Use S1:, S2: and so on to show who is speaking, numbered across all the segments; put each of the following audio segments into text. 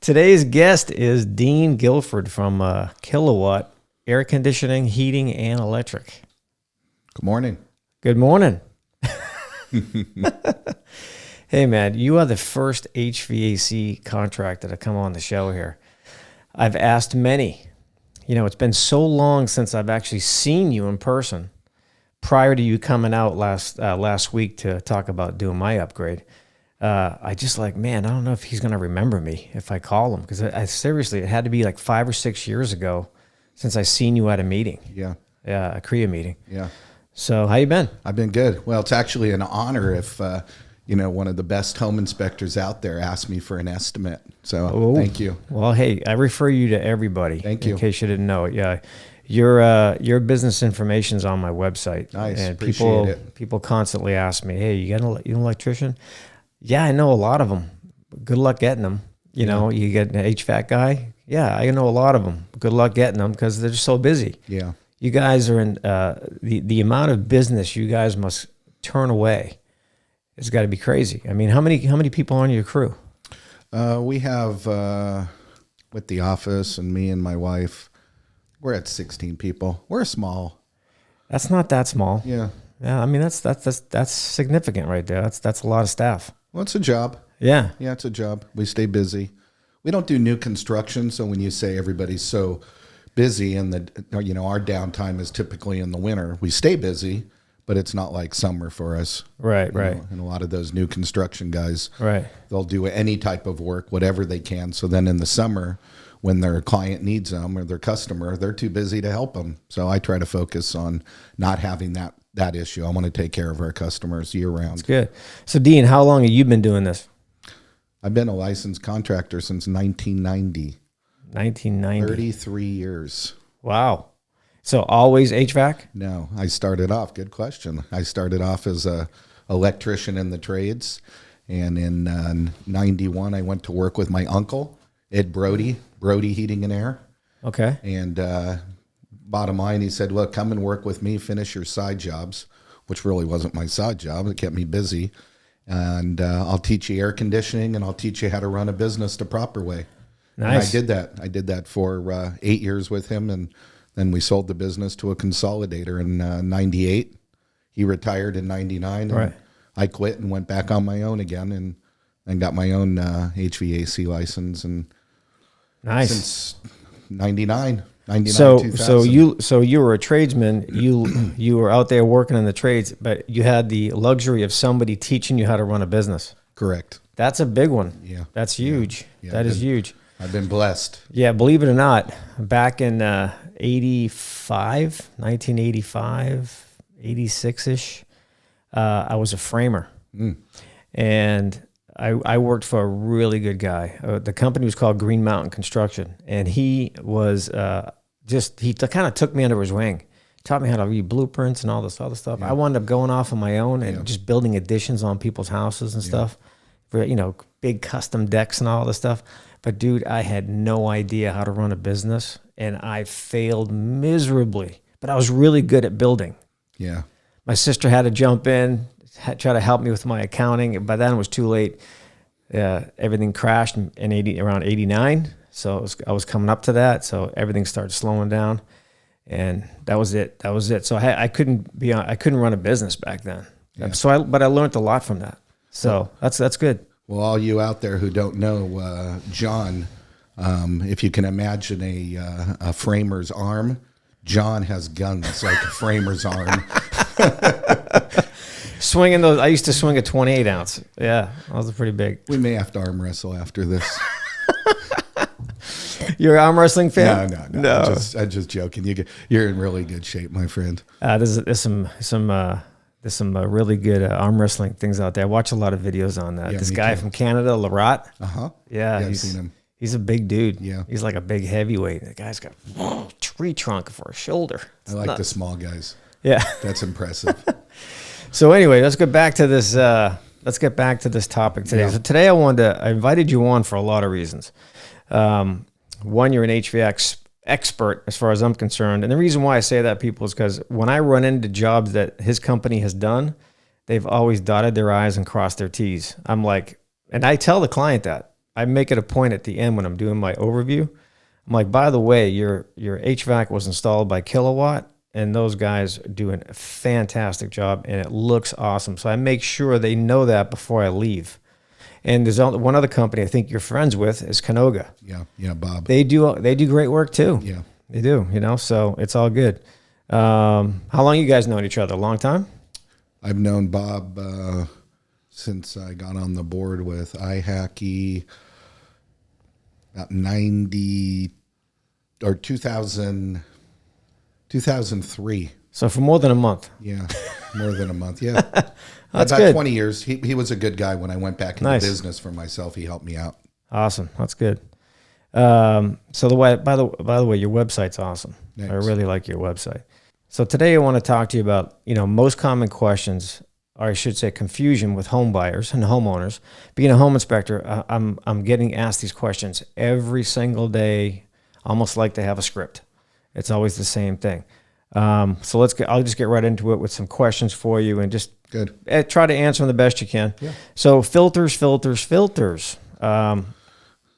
S1: Today's guest is Dean Gilford from Kilowatt Air Conditioning, Heating, and Electric.
S2: Good morning.
S1: Good morning. Hey, man, you are the first HVAC contractor to come on the show here. I've asked many. You know, it's been so long since I've actually seen you in person prior to you coming out last week to talk about doing my upgrade. I just like, man, I don't know if he's going to remember me if I call him, because I seriously, it had to be like 5 or 6 years ago since I seen you at a meeting.
S2: Yeah,
S1: a CREIA meeting.
S2: yeah.
S1: So how you been?
S2: I've been good. Well, it's actually an honor if, one of the best home inspectors out there asked me for an estimate. So Thank you.
S1: Well, hey, I refer you to everybody.
S2: Thank you.
S1: In case you didn't know it. Yeah. Your business information's on my website.
S2: Nice.
S1: And
S2: Appreciate it.
S1: People constantly ask me, hey, you an electrician? Yeah, I know a lot of them. Good luck getting them. You know, you get an HVAC guy. Yeah, I know a lot of them. Good luck getting them because they're just so busy.
S2: Yeah.
S1: You guys are in the amount of business you guys must turn away. It's got to be crazy. I mean, how many people on your crew?
S2: We have, with the office and me and my wife, we're at 16 people. We're small.
S1: That's not that small.
S2: Yeah.
S1: Yeah, I mean that's significant right there. That's a lot of staff.
S2: Well, it's a job.
S1: Yeah.
S2: Yeah, it's a job. We stay busy. We don't do new construction, so when you say everybody's so busy and our downtime is typically in the winter, we stay busy, but it's not like summer for us.
S1: Right,
S2: you
S1: right.
S2: know, and a lot of those new construction guys,
S1: Right.
S2: they'll do any type of work, whatever they can. So then in the summer, when their client needs them or their customer, they're too busy to help them. So I try to focus on not having that issue. I want to take care of our customers year round.
S1: That's good. So Dean, how long have you been doing this?
S2: I've been a licensed contractor since 1990.
S1: 1990.
S2: 33 years.
S1: Wow. So always HVAC?
S2: No, I started off, good question. I started off as a electrician in the trades. And in 91, I went to work with my uncle, Ed Brody Heating and Air.
S1: Okay.
S2: And bottom line, he said, look, come and work with me, finish your side jobs, which really wasn't my side job. It kept me busy. And I'll teach you air conditioning and I'll teach you how to run a business the proper way.
S1: Nice.
S2: And I did that for 8 years with him. And then we sold the business to a consolidator in 98. He retired in 99.
S1: Right.
S2: And I quit and went back on my own again and got my own HVAC license. And
S1: Nice.
S2: since 99, 2000.
S1: So you were a tradesman. You were out there working in the trades, but you had the luxury of somebody teaching you how to run a business.
S2: Correct.
S1: That's a big one.
S2: Yeah.
S1: That's huge.
S2: Yeah.
S1: That is huge.
S2: I've been blessed.
S1: Yeah, believe it or not, back in 1985, 86-ish, I was a framer. And I worked for a really good guy. The company was called Green Mountain Construction, and he was he kind of took me under his wing, taught me how to read blueprints and all this other stuff. Yeah. I wound up going off on my own and just building additions on people's houses and stuff, for big custom decks and all this stuff. But dude, I had no idea how to run a business, and I failed miserably. But I was really good at building.
S2: Yeah.
S1: My sister had to jump in, try to help me with my accounting. By then it was too late. Everything crashed around 89. So I was coming up to that. So everything started slowing down, and that was it. So I couldn't run a business back then. Yeah. But I learned a lot from that. So that's good.
S2: Well, all you out there who don't know, John, if you can imagine a framer's arm, John has guns like a framer's arm.
S1: Swinging those, I used to swing a 28 ounce. Yeah, those are pretty big.
S2: We may have to arm wrestle after this.
S1: You're an arm wrestling fan?
S2: No. I'm just joking. You're in really good shape, my friend.
S1: There's some really good arm wrestling things out there. I watch a lot of videos on that.
S2: Yeah,
S1: this guy from Canada, Larat. Yeah,
S2: I've seen him.
S1: He's a big dude.
S2: Yeah.
S1: He's like a big heavyweight. The guy's got a tree trunk for a shoulder.
S2: I like the small guys.
S1: Yeah.
S2: That's impressive.
S1: So anyway, let's get back to this. Let's get back to this topic today. Yeah. So today I invited you on for a lot of reasons. One, you're an HVAC expert as far as I'm concerned. And the reason why I say that, people, is because when I run into jobs that his company has done, they've always dotted their I's and crossed their T's. I'm like, and I tell the client that, I make it a point at the end when I'm doing my overview. I'm like, by the way, your HVAC was installed by Kilowatt, and those guys are doing a fantastic job, and it looks awesome. So I make sure they know that before I leave. And there's one other company I think you're friends with is Canoga.
S2: Yeah, Bob.
S1: They do great work too.
S2: Yeah,
S1: they do. So it's all good. How long you guys known each other? A long time?
S2: I've known Bob since I got on the board with iHacky about 90 or 2003.
S1: So for more than a month.
S2: Yeah, more than a month. Yeah.
S1: That's
S2: about
S1: good.
S2: 20 years. He was a good guy when I went back into business for myself. He helped me out.
S1: Awesome. That's good. So by the way, your website's awesome.
S2: Thanks.
S1: I really like your website. So today I want to talk to you about, most common questions, or I should say confusion with home buyers and homeowners. Being a home inspector, I'm getting asked these questions every single day, almost like they have a script. It's always the same thing. So I'll just get right into it with some questions for you and just try to answer them the best you can.
S2: Yeah.
S1: So filters.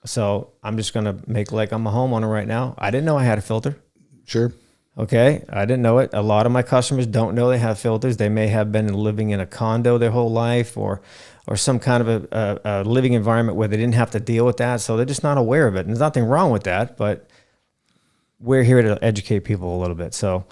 S1: So I'm just going to make like I'm a homeowner right now. I didn't know I had a filter.
S2: Sure.
S1: Okay. I didn't know it. A lot of my customers don't know they have filters. They may have been living in a condo their whole life or some kind of a living environment where they didn't have to deal with that. So they're just not aware of it. And there's nothing wrong with that, but we're here to educate people a little bit. So,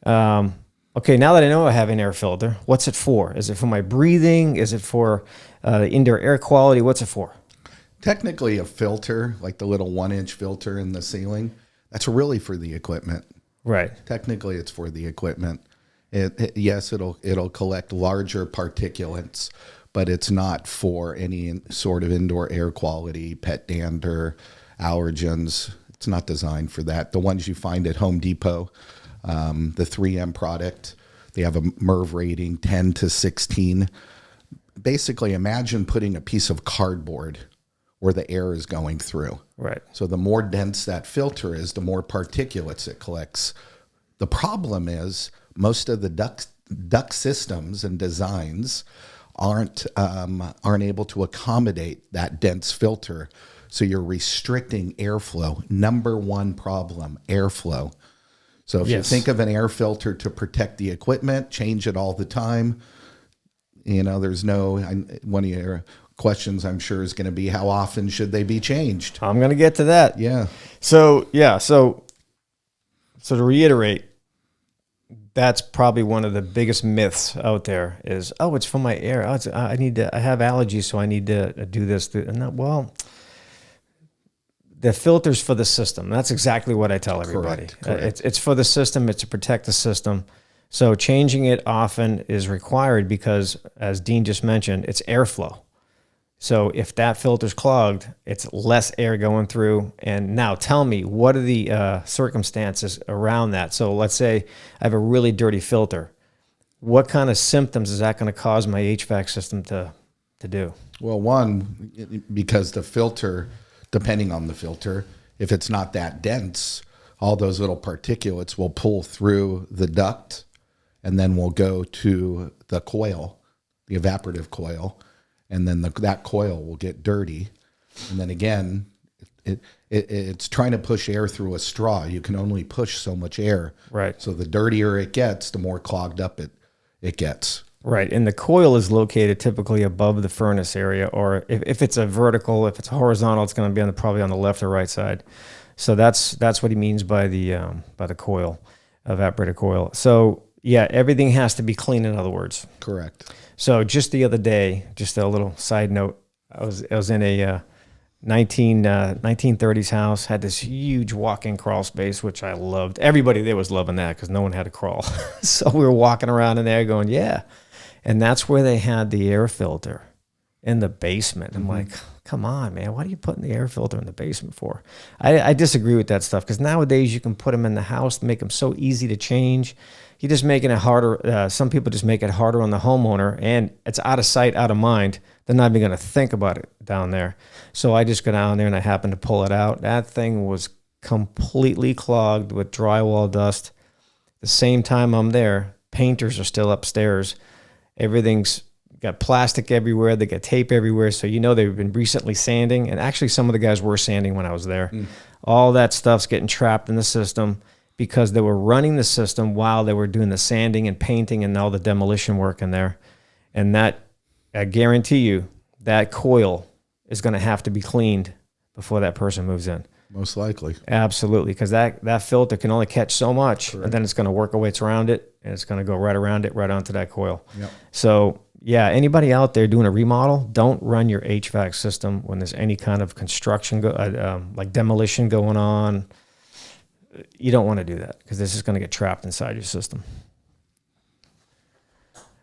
S1: okay, now that I know I have an air filter, what's it for? Is it for my breathing? Is it for the indoor air quality? What's it for?
S2: Technically, a filter, like the little 1-inch filter in the ceiling, that's really for the equipment.
S1: Right.
S2: Technically, it's for the equipment. Yes, it'll collect larger particulates, but it's not for any sort of indoor air quality, pet dander, allergens. It's not designed for that. The ones you find at Home Depot, the 3M product, they have a MERV rating 10 to 16. Basically, imagine putting a piece of cardboard where the air is going through.
S1: Right.
S2: So the more dense that filter is, the more particulates it collects. The problem is most of the duct systems and designs aren't able to accommodate that dense filter. So you're restricting airflow. Number one problem, airflow. So if you think of an air filter to protect the equipment, change it all the time. There's one of your questions I'm sure is going to be how often should they be changed?
S1: I'm going to get to that.
S2: Yeah.
S1: So to reiterate, that's probably one of the biggest myths out there is, it's for my air. I have allergies, so I need to do this. Well, the filter's for the system. That's exactly what I tell everybody.
S2: Correct.
S1: It's for the system. It's to protect the system. So changing it often is required because, as Dean just mentioned, it's airflow. So if that filter's clogged, it's less air going through. And now tell me, what are the circumstances around that? So let's say I have a really dirty filter. What kind of symptoms is that going to cause my HVAC system to do?
S2: Well, one, because the filter, depending on the filter, if it's not that dense, all those little particulates will pull through the duct and then will go to the coil, the evaporative coil. And then that coil will get dirty. And then again, it's trying to push air through a straw. You can only push so much air.
S1: Right.
S2: So the dirtier it gets, the more clogged up it gets.
S1: Right. And the coil is located typically above the furnace area, or if it's a vertical, if it's a horizontal, it's going to be probably on the left or right side. So that's what he means by the coil, evaporator coil. So yeah, everything has to be clean, in other words.
S2: Correct.
S1: So just the other day, just a little side note, I was in a 1930s house, had this huge walk-in crawl space, which I loved. Everybody there was loving that because no one had to crawl. So we were walking around in there going, yeah. And that's where they had the air filter in the basement. I'm like, come on, man, what are you putting the air filter in the basement for? I disagree with that stuff because nowadays you can put them in the house, make them so easy to change. You're just making it harder. Some people just make it harder on the homeowner, and it's out of sight, out of mind. They're not even going to think about it down there. So I just go down there and I happen to pull it out. That thing was completely clogged with drywall dust. The same time I'm there, painters are still upstairs. Everything's got plastic everywhere. They got tape everywhere. So, they've been recently sanding. And actually, some of the guys were sanding when I was there. All that stuff's getting trapped in the system because they were running the system while they were doing the sanding and painting and all the demolition work in there. And that, I guarantee you, that coil is going to have to be cleaned before that person moves in.
S2: Most likely.
S1: Absolutely, because that filter can only catch so much, and then it's going to work its way around it, and it's going to go right around it, right onto that coil.
S2: Yep.
S1: So, yeah, anybody out there doing a remodel, don't run your HVAC system when there's any kind of construction, like demolition going on. You don't want to do that because this is going to get trapped inside your system.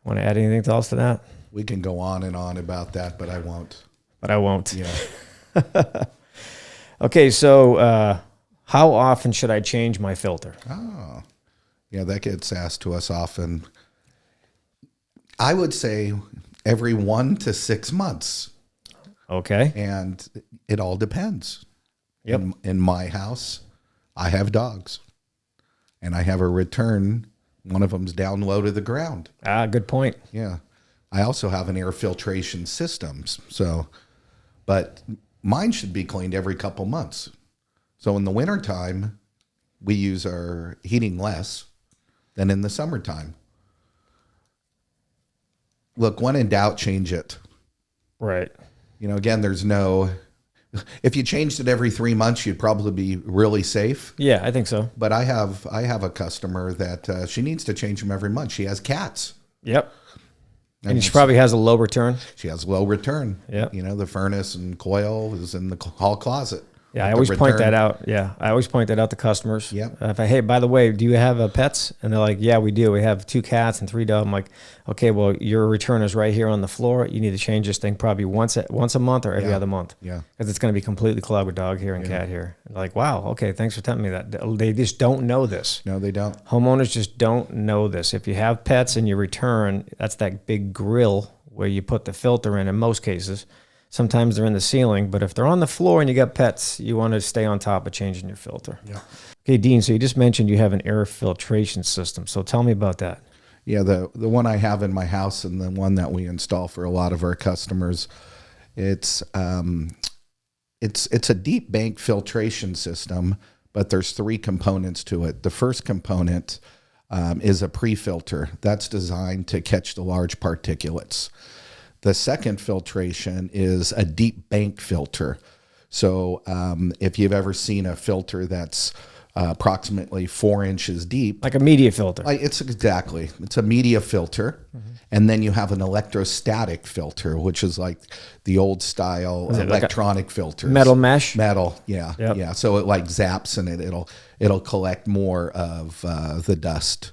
S1: Want to add anything else to that?
S2: We can go on and on about that, but I won't. Yeah.
S1: Okay, so how often should I change my filter?
S2: Oh, yeah, that gets asked to us often. I would say every 1 to 6 months.
S1: Okay.
S2: And it all depends.
S1: Yep.
S2: In my house, I have dogs. And I have a return. One of them's down low to the ground.
S1: Good point.
S2: Yeah. I also have an air filtration system. So, but mine should be cleaned every couple months. So in the wintertime, we use our heating less than in the summertime. Look, when in doubt, change it.
S1: Right.
S2: Again, there's no, if you changed it every 3 months, you'd probably be really safe.
S1: Yeah, I think so.
S2: But I have a customer that she needs to change them every month. She has cats.
S1: Yep. And she probably has a low return.
S2: She has low return.
S1: Yeah.
S2: The furnace and coil is in the hall closet.
S1: Yeah, I always point that out. Yeah, I always point that out to customers.
S2: Yeah.
S1: Hey, by the way, do you have pets? And they're like, yeah, we do. We have 2 cats and 3 dogs. I'm like, okay, well, your return is right here on the floor. You need to change this thing probably once a month or every other month.
S2: Yeah.
S1: Because it's going to be completely clogged with dog hair and cat hair. Like, wow, okay, thanks for telling me that. They just don't know this.
S2: No, they don't.
S1: Homeowners just don't know this. If you have pets in your return, that's that big grill where you put the filter in most cases. Sometimes they're in the ceiling, but if they're on the floor and you got pets, you want to stay on top of changing your filter.
S2: Yeah.
S1: Okay, Dean, so you just mentioned you have an air filtration system. So tell me about that.
S2: Yeah, the one I have in my house and the one that we install for a lot of our customers, it's a deep bank filtration system, but there's 3 components to it. The first component is a pre-filter. That's designed to catch the large particulates. The second filtration is a deep bank filter. So if you've ever seen a filter that's approximately 4 inches deep.
S1: Like a media filter.
S2: It's a media filter. Mm-hmm. And then you have an electrostatic filter, which is like the old style electronic like filters.
S1: Metal mesh?
S2: Metal, yeah.
S1: Yep.
S2: Yeah. So it like zaps and it'll collect more of the dust.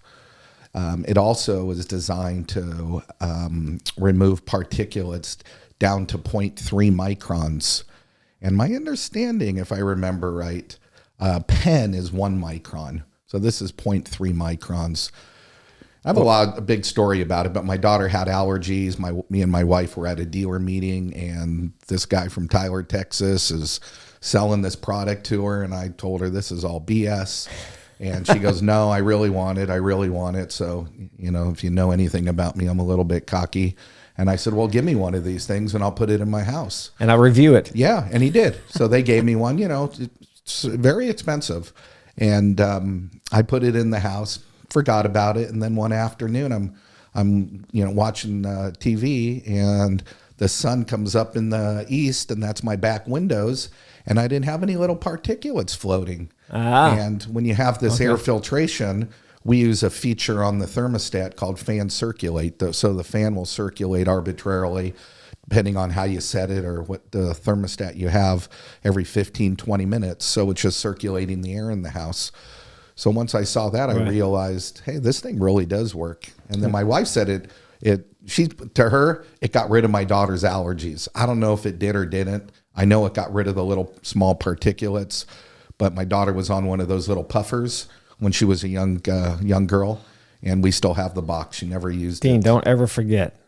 S2: It also is designed to remove particulates down to 0.3 microns. And my understanding, if I remember right, pen is 1 micron. So this is 0.3 microns. I have a big story about it, but my daughter had allergies. Me and my wife were at a dealer meeting, and this guy from Tyler, Texas is selling this product to her, and I told her this is all BS. And she goes, no, I really want it. So, if you know anything about me, I'm a little bit cocky. And I said, well, give me one of these things and I'll put it in my house.
S1: And I'll review it.
S2: Yeah, and he did. So they gave me one, it's very expensive. And I put it in the house, forgot about it. And then one afternoon, I'm watching TV, and the sun comes up in the east, and that's my back windows. And I didn't have any little particulates floating. And when you have this air filtration, we use a feature on the thermostat called fan circulate. So the fan will circulate arbitrarily, depending on how you set it or what the thermostat you have, every 15, 20 minutes. So it's just circulating the air in the house. So once I saw that, I realized, hey, this thing really does work. And then my wife said to her, it got rid of my daughter's allergies. I don't know if it did or didn't. I know it got rid of the little small particulates, but my daughter was on one of those little puffers when she was a young girl, and we still have the box. She never used it.
S1: Dean, don't ever forget,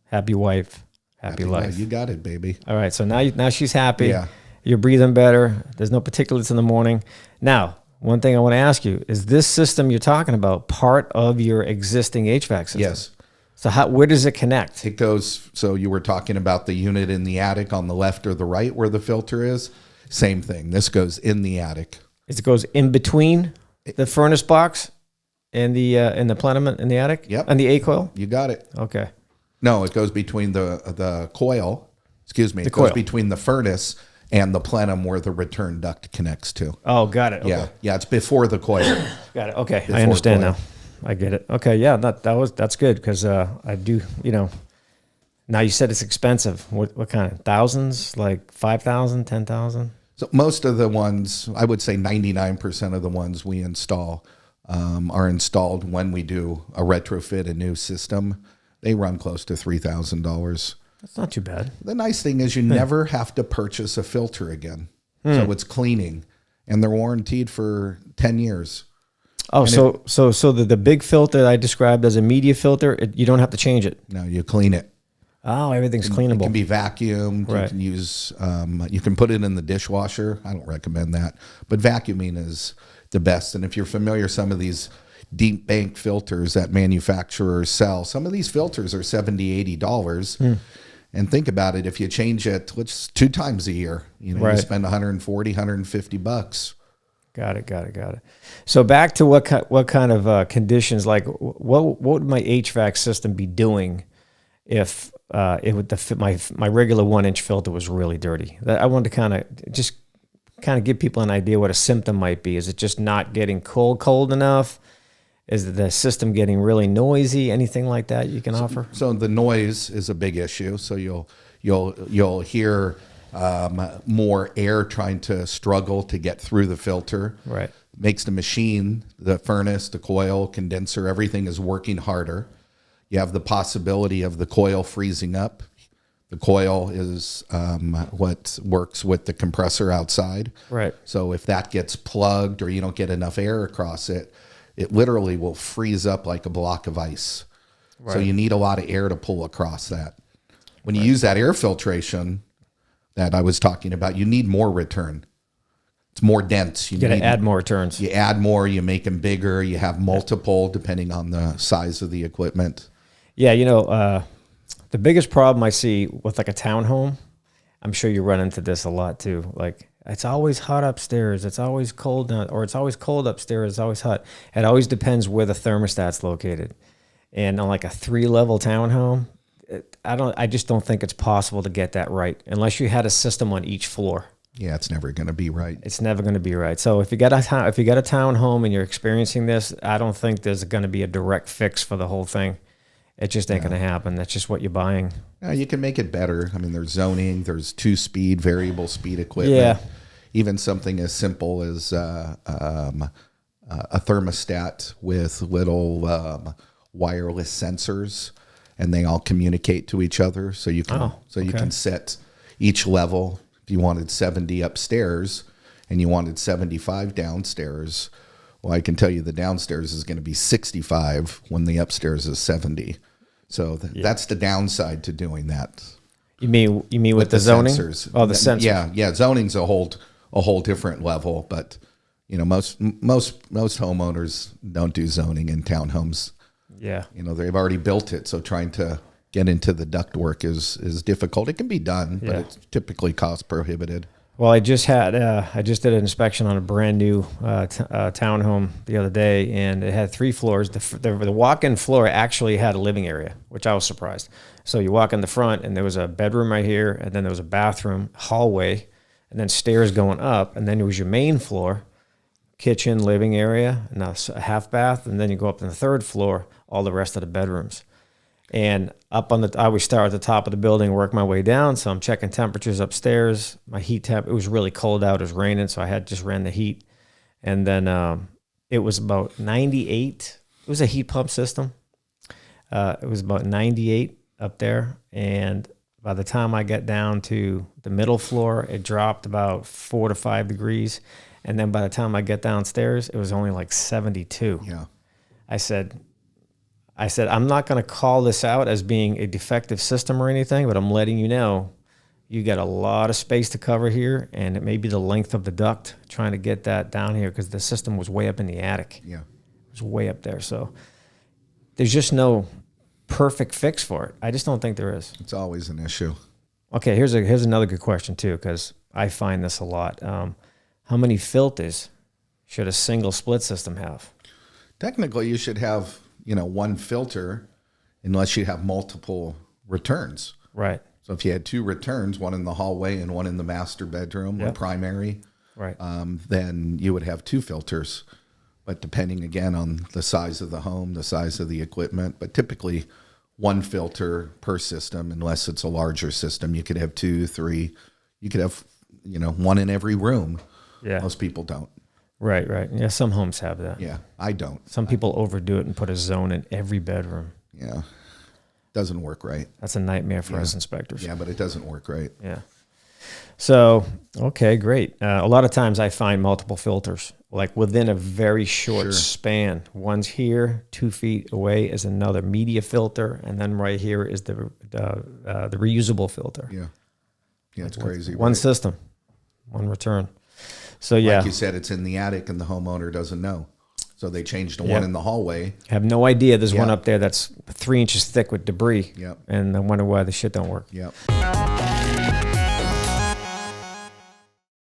S1: happy wife, happy life.
S2: You got it, baby.
S1: All right, so now she's happy.
S2: Yeah.
S1: You're breathing better. There's no particulates in the morning. Now, one thing I want to ask you, is this system you're talking about part of your existing HVAC system?
S2: Yes.
S1: So where does it connect?
S2: It goes, so you were talking about the unit in the attic on the left or the right where the filter is. Same thing. This goes in the attic.
S1: It goes in between the furnace box and the plenum in the attic?
S2: Yep.
S1: And the A coil?
S2: You got it.
S1: Okay.
S2: No, it goes between the coil. Excuse me. It
S1: coil.
S2: goes between the furnace and the plenum where the return duct connects to.
S1: Oh, got it. Okay.
S2: Yeah. Yeah. It's before the coil.
S1: Got it. Okay.
S2: Before
S1: I understand
S2: coil.
S1: now. I get it. Okay. Yeah. That's good because I do, now you said it's expensive. What kind of thousands? Like 5,000, 10,000?
S2: So most of the ones, I would say 99% of the ones we install are installed when we do a retrofit, a new system. They run close to $3,000.
S1: That's not too bad.
S2: The nice thing is you never have to purchase a filter again. So it's cleaning, and they're warranted for 10 years.
S1: Oh, so the big filter that I described as a media filter, you don't have to change it.
S2: No, you clean it.
S1: Oh, everything's
S2: It
S1: cleanable.
S2: can be vacuumed.
S1: Right.
S2: You can use, you can put it in the dishwasher. I don't recommend that, but vacuuming is the best. And if you're familiar, some of these deep bank filters that manufacturers sell, some of these filters are $70, $80. And think about it. If you change it, which 2 times a year, you spend $140, $150.
S1: Got it. So back to what kind of conditions, like what would my HVAC system be doing if it would my regular 1-inch filter was really dirty? I wanted to kind of give people an idea what a symptom might be. Is it just not getting cold enough? Is the system getting really noisy? Anything like that you can offer?
S2: So the noise is a big issue. So you'll hear more air trying to struggle to get through the filter.
S1: Right.
S2: Makes the machine, the furnace, the coil, condenser, everything is working harder. You have the possibility of the coil freezing up. The coil is what works with the compressor outside.
S1: Right.
S2: So if that gets plugged or you don't get enough air across it, it literally will freeze up like a block of ice. Right. So you need a lot of air to pull across that. When you use that air filtration that I was talking about, you need more return. It's more dense.
S1: You got to add more returns.
S2: You add more, you make them bigger, you have multiple depending on the size of the equipment.
S1: Yeah, the biggest problem I see with like a townhome, I'm sure you run into this a lot too. Like it's always hot upstairs, it's always cold down, or it's always cold upstairs, it's always hot. It always depends where the thermostat's located. And on like a 3-level townhome, I just don't think it's possible to get that right unless you had a system on each floor.
S2: Yeah, it's never going to be right.
S1: It's never going to be right. So if you got a townhome and you're experiencing this, I don't think there's going to be a direct fix for the whole thing. It just ain't going to happen. That's just what you're buying.
S2: Yeah, you can make it better. I mean, there's zoning, there's 2-speed, variable speed equipment.
S1: Yeah.
S2: Even something as simple as a thermostat with little wireless sensors, and they all communicate to each other. So you can you can set each level. If you wanted 70 upstairs and you wanted 75 downstairs, well, I can tell you the downstairs is going to be 65 when the upstairs is 70. So that's the downside to doing that.
S1: You mean with the zoning?
S2: Sensors.
S1: Oh, the sensors.
S2: Yeah. Zoning's a whole different level, but most homeowners don't do zoning in townhomes.
S1: Yeah.
S2: They've already built it, so trying to get into the ductwork is difficult. It can be done, but it's typically cost prohibitive. Well,
S1: I just did an inspection on a brand new townhome the other day, and it had 3 floors. The walk-in floor actually had a living area, which I was surprised. So you walk in the front, and there was a bedroom right here, and then there was a bathroom, hallway, and then stairs going up, and then it was your main floor, kitchen, living area, and a half bath, and then you go up to the 3rd floor, all the rest of the bedrooms. And I always start at the top of the building, work my way down. So I'm checking temperatures upstairs. My heat temp, it was really cold out. It was raining, so I just ran the heat. And then it was about 98. It was a heat pump system. It was about 98 up there. And by the time I got down to the middle floor, it dropped about 4 to 5 degrees. And then by the time I get downstairs, it was only like 72.
S2: Yeah.
S1: I said, I'm not going to call this out as being a defective system or anything, but I'm letting you know you got a lot of space to cover here, and it may be the length of the duct trying to get that down here because the system was way up in the attic.
S2: Yeah.
S1: It was way up there. So there's just no perfect fix for it. I just don't think there is.
S2: It's always an issue.
S1: Okay, here's another good question too, because I find this a lot. How many filters should a single split system have?
S2: Technically, you should have, one filter unless you have multiple returns.
S1: Right.
S2: So if you had 2 returns, one in the hallway and one in the master bedroom or primary,
S1: right,
S2: then you would have 2 filters. But depending, again, on the size of the home, the size of the equipment, but typically 1 filter per system, unless it's a larger system. You could have 2, 3. You could have, 1 in every room.
S1: Yeah.
S2: Most people don't.
S1: Right. Yeah, some homes have that.
S2: Yeah, I don't.
S1: Some people overdo it and put a zone in every bedroom.
S2: Yeah. Doesn't work right.
S1: That's a nightmare for us inspectors.
S2: Yeah, but it doesn't work right.
S1: Yeah. So, okay, great. A lot of times I find multiple filters, like within a very short span. One's here, 2 feet away is another media filter, and then right here is the reusable filter.
S2: Yeah. Yeah, it's crazy.
S1: One system, one return. So, yeah.
S2: Like you said, it's in the attic and the homeowner doesn't know. So they changed the one in the hallway.
S1: Have no idea there's one up there that's 3 inches thick with debris.
S2: Yep.
S1: And I wonder why the shit don't work.
S2: Yep.